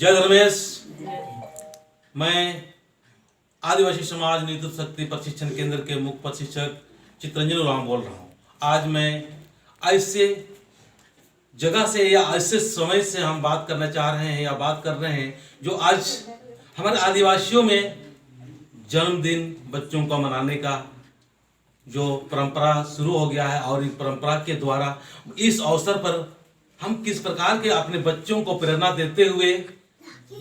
जय धर्मेश। मैं आदिवासी समाज नेतृत्व शक्ति प्रशिक्षण केंद्र के मुख्य प्रशिक्षक चित्रंजन उरांव बोल रहा हूँ। आज मैं ऐसे जगह से या ऐसे समय से हम बात करना चाह रहे हैं या बात कर रहे हैं जो आज हमारे आदिवासियों में जन्मदिन बच्चों का मनाने का जो परंपरा शुरू हो गया है और इस परंपरा के द्वारा इस अवसर पर हम किस प्रकार के अपने बच्चों को प्रेरणा देते हुए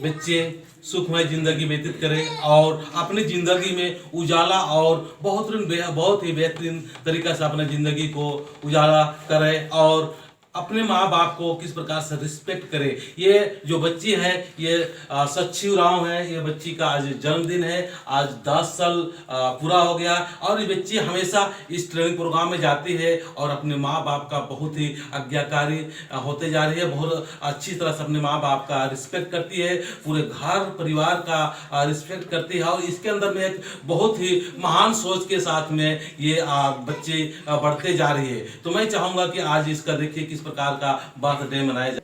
बच्चे सुखमय जिंदगी व्यतीत करें और अपनी जिंदगी में उजाला और बहुत ही बेहतरीन तरीका से अपने जिंदगी को उजाला करें और अपने माँ बाप को किस प्रकार से रिस्पेक्ट करें। ये जो बच्ची है ये सच्ची उरांव है। ये बच्ची का आज जन्मदिन है। आज 10 साल पूरा हो गया और ये बच्ची हमेशा इस ट्रेनिंग प्रोग्राम में जाती है और अपने माँ बाप का बहुत ही आज्ञाकारी होते जा रही है। बहुत अच्छी तरह से अपने माँ बाप का रिस्पेक्ट करती है, पूरे घर परिवार का रिस्पेक्ट करती है और इसके अंदर में एक बहुत ही महान सोच के साथ में ये बच्चे बढ़ते जा रही है। तो मैं चाहूँगा कि आज इसका देखिए किस प्रकार का बर्थडे मनाया जाए।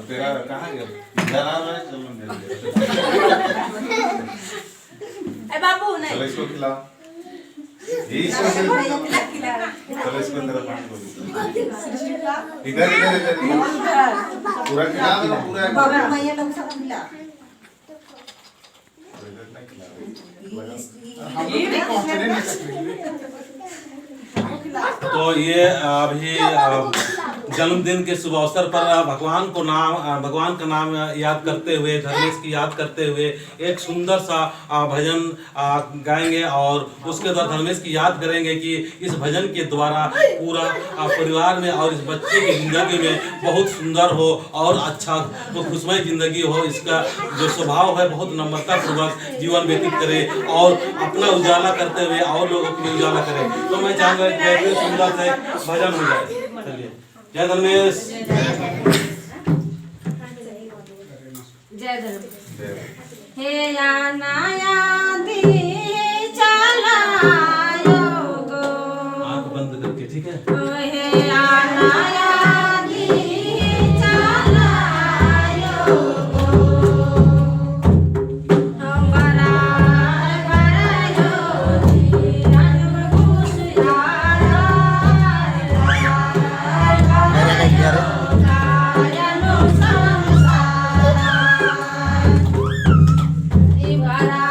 तेरा कहाँ गया? बाबू नहीं चलो इसको खिलाओ। चलो इसको अंदर इधर इधर इधर पूरा खिला दो पूरा। बाबू भैया लोग सब खिला। तो ये अभी जन्मदिन के शुभ अवसर पर भगवान का नाम याद करते हुए, धर्मेश की याद करते हुए एक सुंदर सा भजन गाएंगे और उसके बाद धर्मेश की याद करेंगे कि इस भजन के द्वारा पूरा परिवार में और इस बच्चे की जिंदगी में बहुत सुंदर हो और अच्छा तो खुशमय जिंदगी हो। इसका जो स्वभाव है बहुत नम्रता पूर्वक जीवन व्यतीत करे और अपना उजाला करते हुए और लोगों को भी उजाला करे। तो मैं चाहूँगा कि सुंदर से भजन हो जाए। चलिए, जय धर्मेश। जय धर्मेश। हे नाया दी चलायो गो। आँख बंद करके, ठीक है। हे नाया दी चलायो गो। हमारा बरायो जी रंग खुशियारा कायनो संसारा। इबारा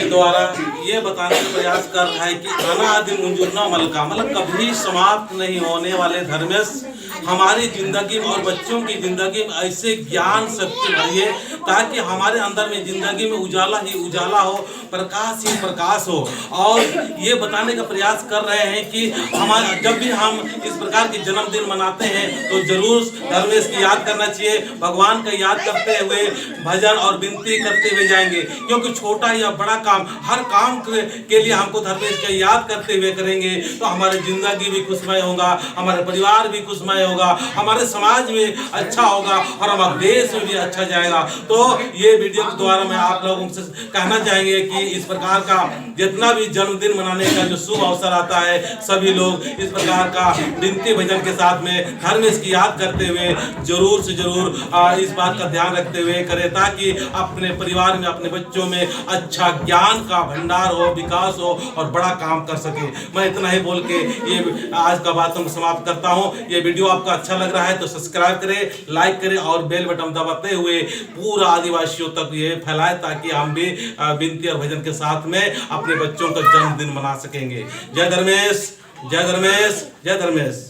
द्वारा ये बताने का प्रयास कर रहा है कि अनादि मुंजुरना मलका मतलब कभी समाप्त नहीं होने वाले धर्मेश हमारी जिंदगी में और बच्चों की जिंदगी में ऐसे ज्ञान शक्ति भरिए ताकि हमारे अंदर में जिंदगी में उजाला ही उजाला हो, प्रकाश ही प्रकाश हो। और ये बताने का प्रयास कर रहे हैं कि हमारा जब भी हम इस प्रकार के जन्मदिन मनाते हैं तो जरूर धर्मेश की याद करना चाहिए, भगवान का याद करते हुए भजन और विनती करते हुए जाएंगे, क्योंकि छोटा या बड़ा काम हर काम के लिए हमको धर्मेश का याद करते हुए करेंगे तो हमारी जिंदगी भी खुशमय होगा, हमारे परिवार भी खुशमय होगा, हमारे समाज में अच्छा होगा और हमारे देश में भी अच्छा जाएगा। तो ये वीडियो के द्वारा मैं आप लोगों से कहना चाहेंगे कि इस प्रकार का जितना भी जन्मदिन मनाने का जो शुभ अवसर आता है सभी लोग इस प्रकार का विनती भजन के साथ में धर्मेश की याद करते हुए जरूर से जरूर इस बात का ध्यान रखते हुए करें ताकि अपने परिवार में अपने बच्चों में अच्छा ज्ञान का भंडार हो, विकास हो और बड़ा काम कर सके। मैं इतना ही बोल के ये आज का बात मैं समाप्त करता हूँ। ये वीडियो आपको अच्छा लग रहा है तो सब्सक्राइब करें, लाइक करें और बेल बटन दबाते हुए पूरा आदिवासियों तक ये फैलाए ताकि हम भी विनती और भजन के साथ में अपने बच्चों का जन्मदिन मना सकेंगे। जय धर्मेश, जय धर्मेश, जय धर्मेश।